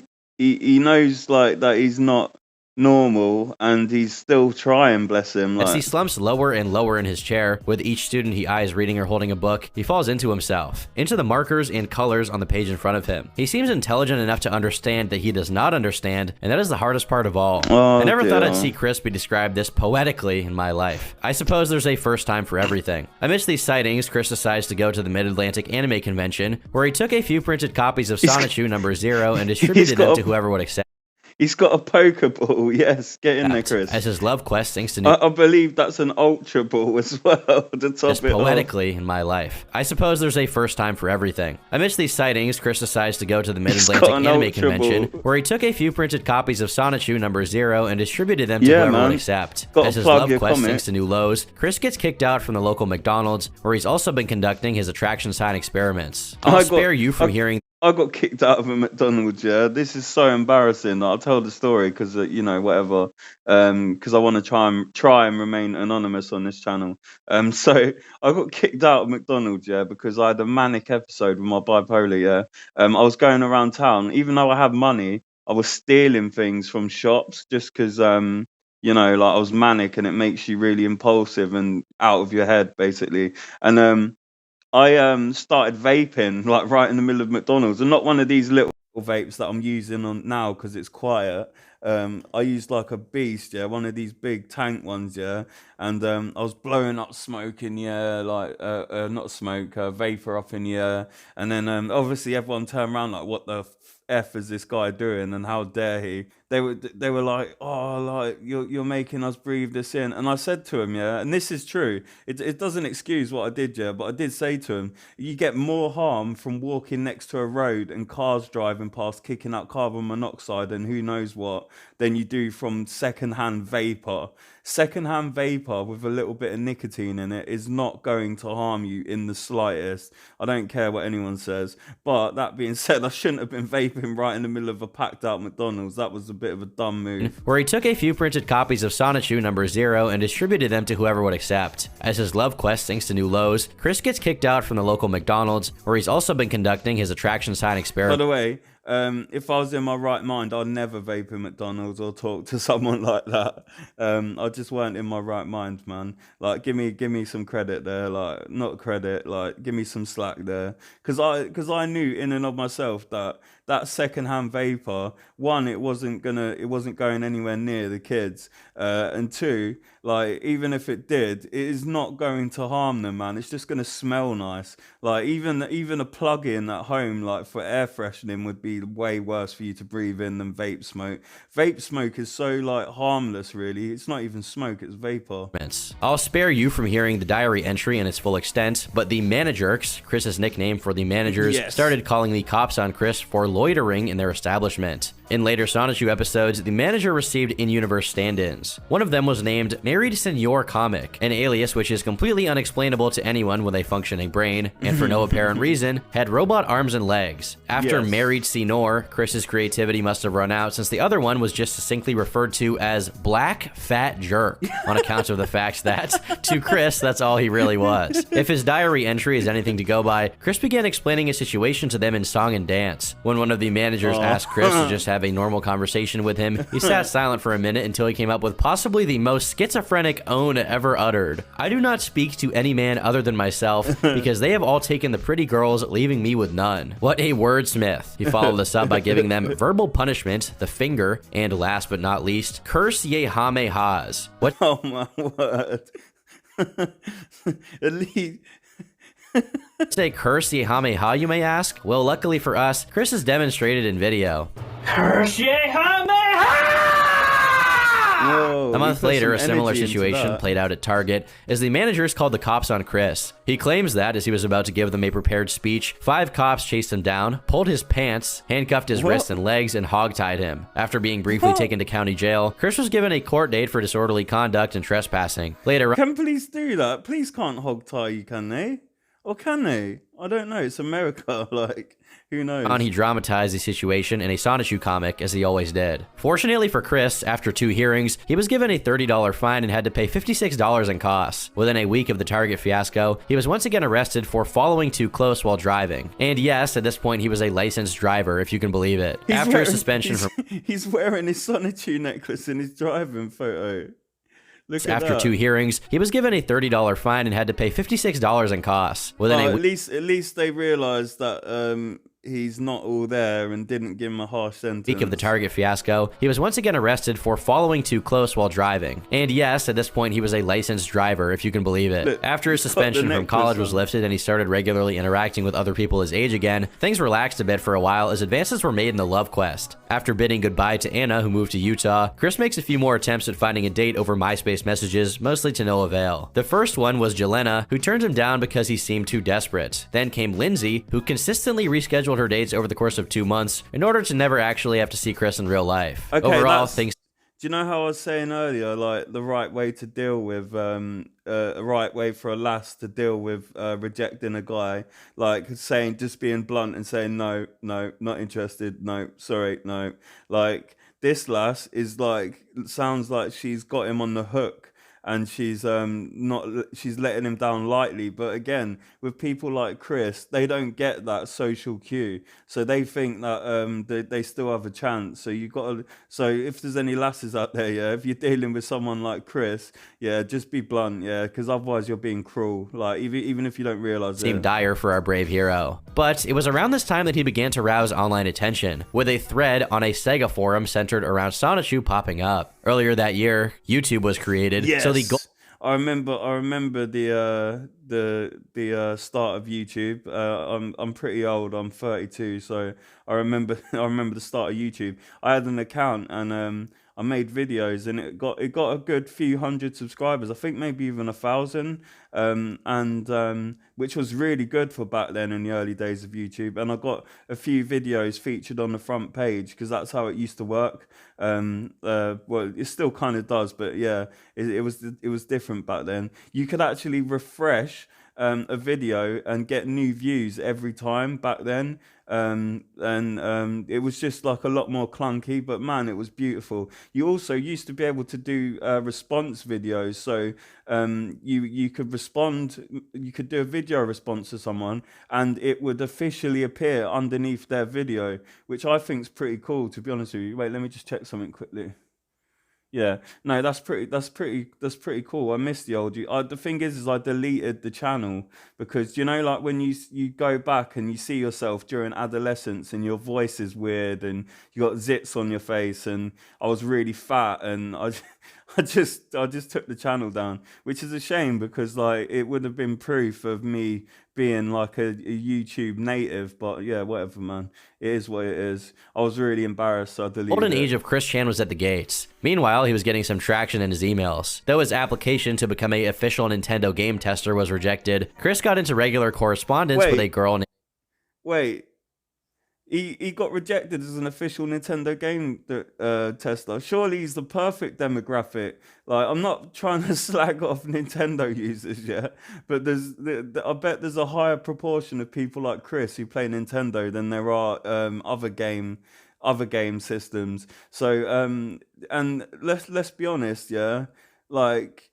knows like that he's not normal, and he's still trying. Bless him. As he Like, slumps lower and lower in his chair, with each student he eyes reading or holding a book, he falls into himself, into the markers and colors on the page in front of him. He seems intelligent enough to understand that he does not understand, and that is the hardest part of all. Oh, I never thought I'd dear. see Chris be described this poetically in my life. I suppose there's a first time for everything. Amidst these sightings, Chris decides to go to the Mid-Atlantic Anime Convention, where he took a few printed copies of Sonichu number 0 and distributed them got to a- whoever would accept. he's got a Pokeball. Yes, get in there, Chris. As his love quest sinks to new I believe that's an Ultra Ball as well to top as it off. poetically in my life. I suppose there's a first time for everything. Amidst these sightings, Chris decides to go to the Mid-Atlantic got an Anime Ultra Convention, Ball. where he took a few printed copies of Sonichu number 0 and distributed them to Yeah, whoever man. would accept. Gotta As his plug love your quest comic. sinks to new lows, Chris gets kicked out from the local McDonald's, where he's also been conducting his attraction sign experiments. I'll spare you from hearing I got kicked out of a McDonald's. Yeah, this is so embarrassing. I'll tell the story because you know whatever. Because I want to try and remain anonymous on this channel. So I got kicked out of McDonald's. Yeah, because I had a manic episode with my bipolar. Yeah, I was going around town, even though I had money, I was stealing things from shops just because you know, like I was manic, and it makes you really impulsive and out of your head, basically. And I started vaping like right in the middle of McDonald's, and not one of these little vapes that I'm using on now because it's quiet. I used like a beast, yeah, one of these big tank ones, yeah, and I was blowing up smoke in the air, like not smoke, vapor up in the air, and then obviously everyone turned around like, what the f is this guy doing, and how dare he? They were like, oh, like you're making us breathe this in, and I said to him, yeah, and this is true. It doesn't excuse what I did, yeah, but I did say to him, you get more harm from walking next to a road and cars driving past, kicking out carbon monoxide and who knows what, than you do from secondhand vapor. Secondhand vapor with a little bit of nicotine in it is not going to harm you in the slightest. I don't care what anyone says. But that being said, I shouldn't have been vaping right in the middle of a packed out McDonald's. That was a bit of a dumb move. Where he took a few printed copies of Sonichu number 0 and distributed them to whoever would accept. As his love quest sinks to new lows, Chris gets kicked out from the local McDonald's, where he's also been conducting his attraction sign experiment. By the way, if I was in my right mind, I'd never vape in McDonald's or talk to someone like that. I just weren't in my right mind, man. Like, give me some credit there. Like, not credit. Like, give me some slack there. Because I knew in and of myself that secondhand vapor, one, it wasn't going anywhere near the kids, and two, like, even if it did, it is not going to harm them, man. It's just gonna smell nice. Like, even a plug-in at home, like for air freshening, would be way worse for you to breathe in than vape smoke. Vape smoke is so like harmless, really. It's not even smoke, it's vapor. I'll spare you from hearing the diary entry in its full extent, but the Managerks, Chris's nickname for the managers, Yes. started calling the cops on Chris for loitering in their establishment. In later Sonichu episodes, the manager received in-universe stand-ins. One of them was named Married Senor Comic, an alias which is completely unexplainable to anyone with a functioning brain, and for no apparent reason, had robot arms and legs. After Yes. Married Senor, Chris's creativity must have run out, since the other one was just succinctly referred to as Black Fat Jerk, on account of the fact that, to Chris, that's all he really was. If his diary entry is anything to go by, Chris began explaining his situation to them in song and dance. When one of the managers asked Chris to just have a normal conversation with him, he sat silent for a minute until he came up with possibly the most schizophrenic own ever uttered. I do not speak to any man other than myself, because they have all taken the pretty girls, leaving me with none. What a wordsmith. He followed this up by giving them verbal punishment, the finger, and last but not least, curse ye hame has. What? Oh my word. At least. Say curse ye hame ha, you may ask? Well, luckily for us, Chris has demonstrated in video. Curse ye hame ha! Whoa, A month he put later, a some similar energy into situation that. played out at Target as the managers called the cops on Chris. He claims that, as he was about to give them a prepared speech, 5 cops chased him down, pulled his pants, handcuffed his wrists and legs, and hogtied him. After being briefly taken to county jail, Chris was given a court date for disorderly conduct and trespassing. Later, Can police do that? Police can't hog tie you, can they? Or can they? I don't know. It's America. Like, who knows? he dramatized the situation in a Sonichu comic, as he always did. Fortunately for Chris, after 2 hearings, he was given a $30 fine and had to pay $56 in costs. Within a week of the Target fiasco, he was once again arrested for following too close while driving. And yes, at this point, he was a licensed driver, if you can believe it. After his suspension from... He's wearing his Sonichu necklace in his driving photo. Look at After that. 2 hearings, he was given a $30 fine and had to pay $56 in costs. Within a at least they realised that he's not all there and didn't give him a harsh sentence. week of the Target fiasco, he was once again arrested for following too close while driving. And yes, at this point, he was a licensed driver, if you can believe it. Look, After his he's got the suspension from necklace college was on. lifted and he started regularly interacting with other people his age again, things relaxed a bit for a while as advances were made in the love quest. After bidding goodbye to Anna, who moved to Utah, Chris makes a few more attempts at finding a date over MySpace messages, mostly to no avail. The first one was Jelena, who turned him down because he seemed too desperate. Then came Lindsay, who consistently rescheduled her dates over the course of 2 months in order to never actually have to see Chris in real life. Okay, Overall, that's- things... Do you know how I was saying earlier, like the right way to deal with, a right way for a lass to deal with rejecting a guy, like saying, just being blunt and saying, no, not interested, no, sorry, no. Like, this lass is like, sounds like she's got him on the hook. And she's she's letting him down lightly. But again, with people like Chris, they don't get that social cue, so they think that they still have a chance. So you got to. So if there's any lasses out there, yeah, if you're dealing with someone like Chris, yeah, just be blunt, yeah, because otherwise you're being cruel. Like even if you don't realize it. seemed dire for our brave hero. But it was around this time that he began to rouse online attention, with a thread on a Sega forum centered around Sonichu popping up. Earlier that year, YouTube was created, so the goal. I remember the start of YouTube. I'm pretty old. I'm 32, so I remember the start of YouTube. I had an account and I made videos and it got a good few hundred subscribers. I think maybe even 1,000, which was really good for back then in the early days of YouTube. And I got a few videos featured on the front page because that's how it used to work. Well, it still kind of does, but yeah, it was different back then. You could actually refresh a video and get new views every time back then. It was just like a lot more clunky, but man, it was beautiful. You also used to be able to do response videos, so you could respond, you could do a video response to someone and it would officially appear underneath their video, which I think is pretty cool, to be honest with you. Wait, let me just check something quickly. Yeah, no, that's pretty cool. I miss the old you. The thing is I deleted the channel because, you know, like when you go back and you see yourself during adolescence and your voice is weird and you got zits on your face and I was really fat and I just took the channel down, which is a shame because like it would have been proof of me being like a YouTube native. But yeah, whatever, man. It is what it is. I was really embarrassed, so I deleted Golden it. age of Chris Chan was at the gates. Meanwhile, he was getting some traction in his emails. Though his application to become a official Nintendo game tester was rejected, Chris got into regular correspondence with a girl named... Wait. He got rejected as an official Nintendo game tester. Surely he's the perfect demographic. Like, I'm not trying to slag off Nintendo users, yeah, but I bet there's a higher proportion of people like Chris who play Nintendo than there are other game systems. So and let's be honest, yeah, like.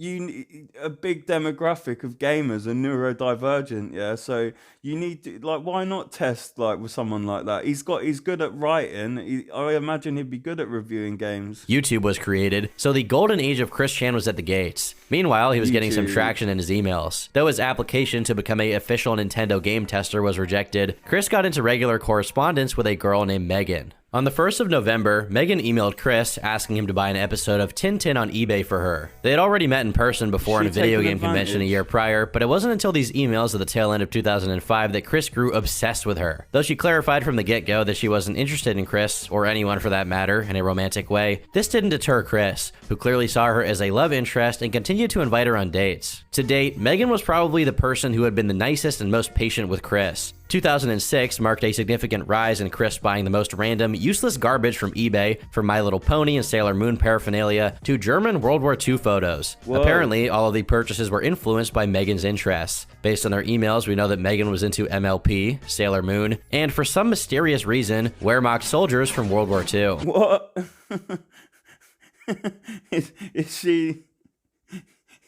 A big demographic of gamers are neurodivergent, yeah. So you need to, like, why not test like with someone like that? He's good at writing. I imagine he'd be good at reviewing games. YouTube was created, so the golden age of Chris Chan was at the gates. Meanwhile, he was getting some traction in his emails. Though his application to become a official Nintendo game tester was rejected, Chris got into regular correspondence with a girl named Megan. On the 1st of November, Megan emailed Chris asking him to buy an episode of Tintin on eBay for her. They had already met in person before in a video game convention a year prior, but it wasn't until these emails at the tail end of 2005 that Chris grew obsessed with her. Though she clarified from the get-go that she wasn't interested in Chris, or anyone for that matter, in a romantic way, this didn't deter Chris, who clearly saw her as a love interest and continued to invite her on dates. To date, Megan was probably the person who had been the nicest and most patient with Chris. 2006 marked a significant rise in Chris buying the most random, useless garbage from eBay, from My Little Pony and Sailor Moon paraphernalia to German World War II photos. Whoa. Apparently, all of the purchases were influenced by Megan's interests. Based on their emails, we know that Megan was into MLP, Sailor Moon, and for some mysterious reason, Wehrmacht soldiers from World War II. What?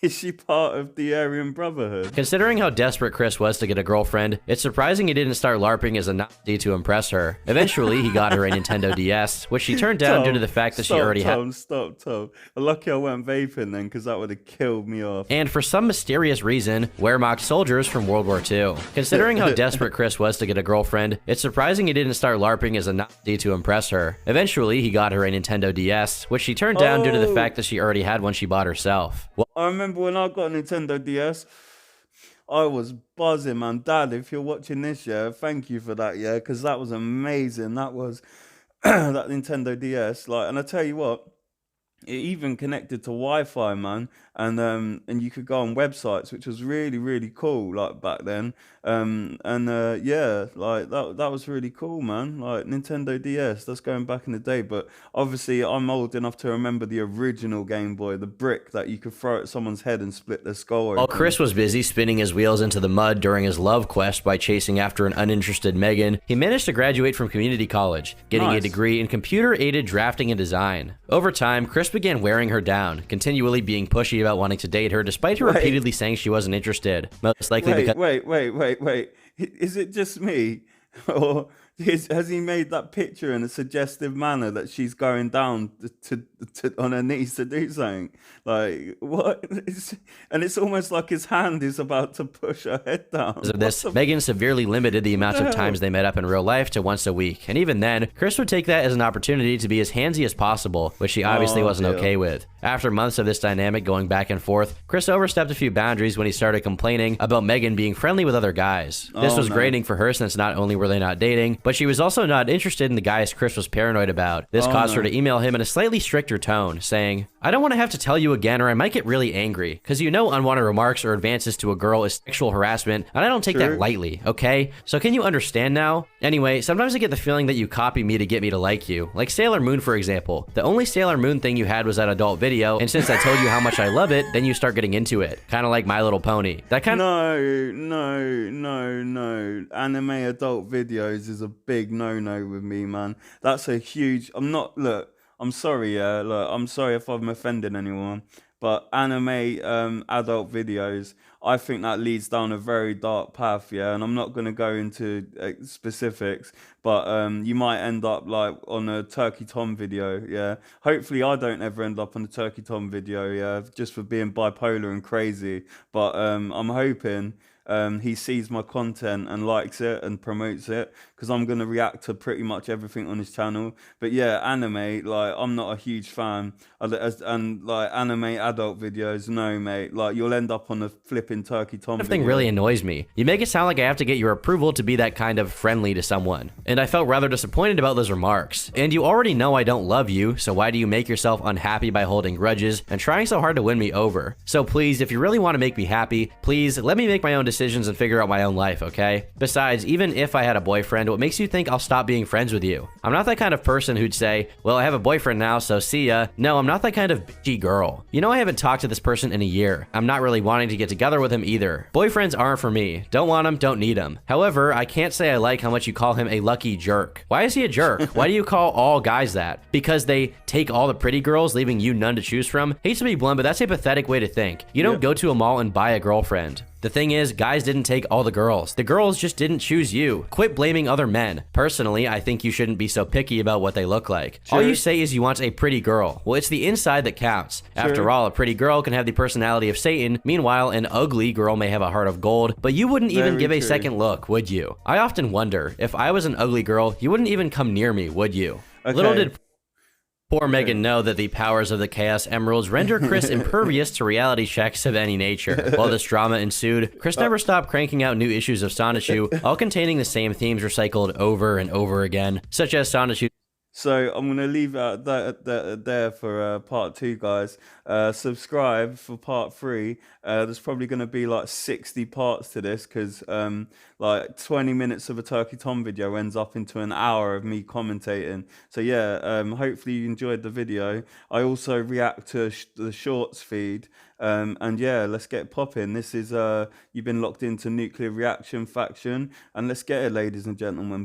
Is she part of the Aryan Brotherhood? Considering how desperate Chris was to get a girlfriend, it's surprising he didn't start LARPing as a Nazi to impress her. Eventually, he got her a Nintendo DS, which she turned down due to the fact that she already had... Stop. Lucky I went vaping then, because that would have killed me off. And for some mysterious reason, Wehrmacht soldiers from World War II. Considering how desperate Chris was to get a girlfriend, it's surprising he didn't start LARPing as a Nazi to impress her. Eventually, he got her a Nintendo DS, which she turned down due to the fact that she already had one she bought herself. I remember when I got a Nintendo DS, I was buzzing, man. Dad, if you're watching this, yeah, thank you for that, yeah, because that was amazing. That was that Nintendo DS, like, and I tell you what, it even connected to Wi-Fi, man, and you could go on websites, which was really, really cool, like back then. Yeah, like that was really cool, man. Like Nintendo DS, that's going back in the day. But obviously, I'm old enough to remember the original Game Boy, the brick that you could throw at someone's head and split their skull open. While Chris was busy spinning his wheels into the mud during his love quest by chasing after an uninterested Megan, he managed to graduate from community college, getting a degree in computer-aided drafting and design. Over time, Chris began wearing her down, continually being pushy about wanting to date her, despite her repeatedly saying she wasn't interested. Most likely because... Wait. Is it just me? Or Has he made that picture in a suggestive manner that she's going down on her knees to do something? Like what? And it's almost like his hand is about to push her head down. Of this, Megan severely limited the amount of times they met up in real life to once a week, and even then, Chris would take that as an opportunity to be as handsy as possible, which she obviously wasn't okay with. After months of this dynamic going back and forth, Chris overstepped a few boundaries when he started complaining about Megan being friendly with other guys. This was grating for her since not only were they not dating, but she was also not interested in the guys Chris was paranoid about. This caused her to email him in a slightly stricter tone, saying, "I don't want to have to tell you again or I might get really angry, because you know unwanted remarks or advances to a girl is sexual harassment, and I don't take that lightly, okay? So can you understand now? Anyway, sometimes I get the feeling that you copy me to get me to like you. Like Sailor Moon, for example. The only Sailor Moon thing you had was that adult video, and since I told you how much I love it, then you start getting into it. Kind of like My Little Pony. That kind of— No. Anime adult videos is a big no-no with me, man. That's a huge... Look, I'm sorry, look, I'm sorry if I'm offending anyone, but anime adult videos, I think that leads down a very dark path, yeah, and I'm not going to go into specifics, but you might end up like on a Turkey Tom video, yeah. Hopefully I don't ever end up on a Turkey Tom video, yeah, just for being bipolar and crazy, but I'm hoping he sees my content and likes it and promotes it, because I'm going to react to pretty much everything on his channel. But yeah, anime, like, I'm not a huge fan. And like anime adult videos, no, mate. Like, you'll end up on a flipping Turkey Tom video. Thing really annoys me. You make it sound like I have to get your approval to be that kind of friendly to someone. And I felt rather disappointed about those remarks. And you already know I don't love you, so why do you make yourself unhappy by holding grudges and trying so hard to win me over? So please, if you really want to make me happy, please let me make my own decisions and figure out my own life, okay? Besides, even if I had a boyfriend, what makes you think I'll stop being friends with you? I'm not that kind of person who'd say, well, I have a boyfriend now, so see ya. No, I'm not that kind of bitchy girl. You know, I haven't talked to this person in a year. I'm not really wanting to get together with him either. Boyfriends aren't for me. Don't want them, don't need them. However, I can't say I like how much you call him a lucky jerk. Why is he a jerk? Why do you call all guys that? Because they take all the pretty girls, leaving you none to choose from? Hate to be blunt, but that's a pathetic way to think. You don't go to a mall and buy a girlfriend. The thing is, guys didn't take all the girls. The girls just didn't choose you. Quit blaming other men. Personally, I think you shouldn't be so picky about what they look like. All you say is you want a pretty girl. Well, it's the inside that counts. After all, a pretty girl can have the personality of Satan. Meanwhile, an ugly girl may have a heart of gold, but you wouldn't even give a second look, would you? I often wonder, if I was an ugly girl, you wouldn't even come near me, would you? Little did poor Megan know that the powers of the Chaos Emeralds render Chris impervious to reality checks of any nature. While this drama ensued, Chris never stopped cranking out new issues of Sonichu, all containing the same themes recycled over and over again, such as Sonichu. So I'm going to leave it there for part 2, guys. Subscribe for part 3. There's probably going to be like 60 parts to this, because like 20 minutes of a Turkey Tom video ends up into an hour of me commentating. So yeah, hopefully you enjoyed the video. I also react to the shorts feed. And yeah, let's get popping. This is, you've been locked into Nuclear Reaction Faction, and let's get it, ladies and gentlemen.